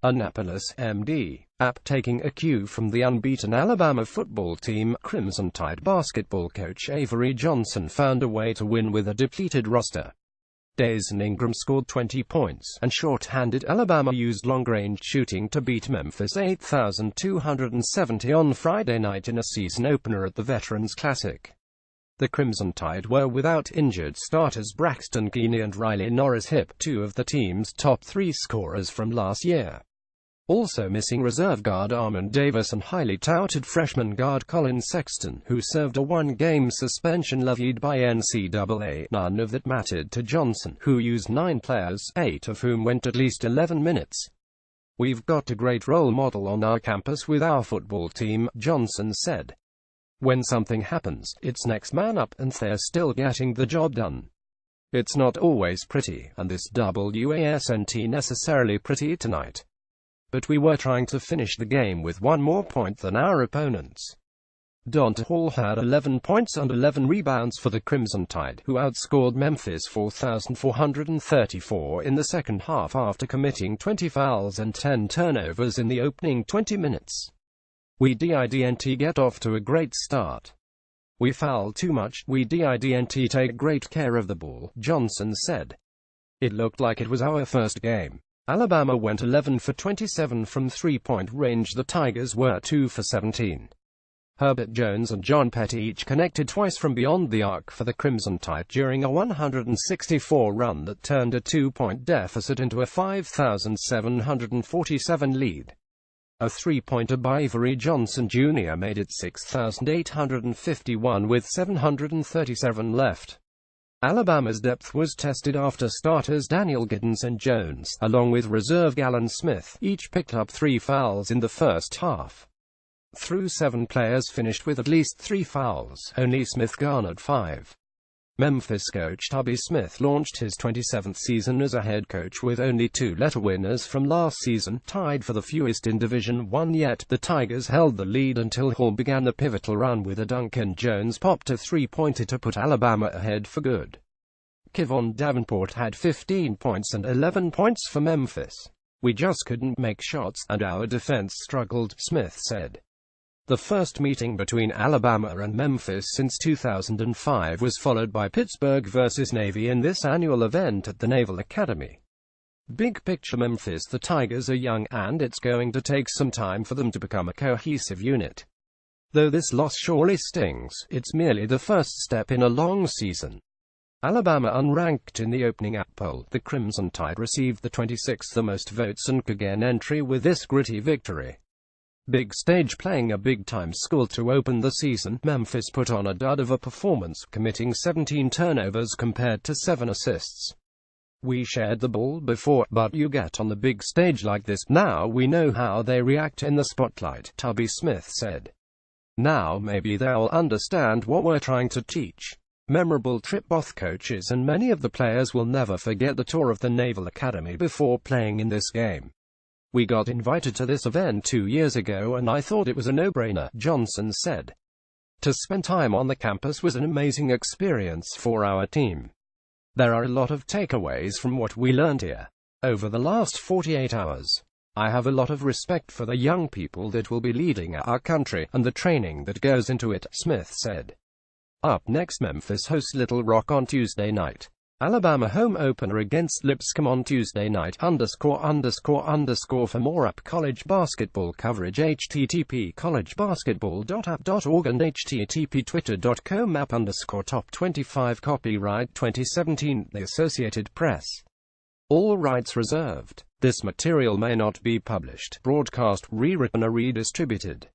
Annapolis, MD. App taking a cue from the unbeaten Alabama football team, Crimson Tide basketball coach Avery Johnson found a way to win with a depleted roster. Days and Ingram scored 20 points, and short-handed Alabama used long-range shooting to beat Memphis 8,270 on Friday night in a season opener at the Veterans Classic. The Crimson Tide were without injured starters Braxton Keeney and Riley Norris-Hip, two of the team's top three scorers from last year. Also missing reserve guard Armand Davis and highly touted freshman guard Colin Sexton, who served a one-game suspension levied by NCAA. None of that mattered to Johnson, who used 9 players, 8 of whom went at least 11 minutes. "We've got a great role model on our campus with our football team," Johnson said. "When something happens, it's next man up, and they're still getting the job done. It's not always pretty, and this wasn't necessarily pretty tonight. But we were trying to finish the game with one more point than our opponents." Dante Hall had 11 points and 11 rebounds for the Crimson Tide, who outscored Memphis 4,434 in the second half after committing 20 fouls and 10 turnovers in the opening 20 minutes. "We didn't get off to a great start. We foul too much. We didn't take great care of the ball," Johnson said. "It looked like it was our first game." Alabama went 11 for 27 from three-point range. The Tigers were 2 for 17. Herbert Jones and John Petty each connected twice from beyond the arc for the Crimson Tide during a 164 run that turned a 2-point deficit into a 5,747 lead. A three-pointer by Avery Johnson Jr. made it 6,851 with 737 left. Alabama's depth was tested after starters Daniel Giddens and Jones, along with reserve Galen Smith, each picked up 3 fouls in the first half. Through 7 players finished with at least 3 fouls, only Smith garnered 5. Memphis coach Tubby Smith launched his 27th season as a head coach with only 2 letter winners from last season, tied for the fewest in Division I. Yet the Tigers held the lead until Hall began the pivotal run with a dunk and Jones popped a three-pointer to put Alabama ahead for good. Kevon Davenport had 15 points and 11 points for Memphis. "We just couldn't make shots, and our defense struggled," Smith said. The first meeting between Alabama and Memphis since 2005 was followed by Pittsburgh vs. Navy in this annual event at the Naval Academy. Big picture Memphis: the Tigers are young, and it's going to take some time for them to become a cohesive unit. Though this loss surely stings, it's merely the first step in a long season. Alabama unranked in the opening app poll. The Crimson Tide received the 26th most votes and could gain entry with this gritty victory. Big stage playing a big-time school to open the season, Memphis put on a dud of a performance, committing 17 turnovers compared to 7 assists. "We shared the ball before, but you get on the big stage like this, now we know how they react in the spotlight," Tubby Smith said. "Now maybe they'll understand what we're trying to teach." Memorable trip. Both coaches and many of the players will never forget the tour of the Naval Academy before playing in this game. "We got invited to this event 2 years ago and I thought it was a no-brainer," Johnson said. "To spend time on the campus was an amazing experience for our team. There are a lot of takeaways from what we learned here over the last 48 hours. I have a lot of respect for the young people that will be leading our country, and the training that goes into it," Smith said. Up next, Memphis hosts Little Rock on Tuesday night. Alabama home opener against Lipscomb on Tuesday night. For more App college basketball coverage, http://collegebasketball.app.org and http://twitter.com app_top 25 copyright 2017 The Associated Press. All rights reserved. This material may not be published, broadcast, rewritten or redistributed.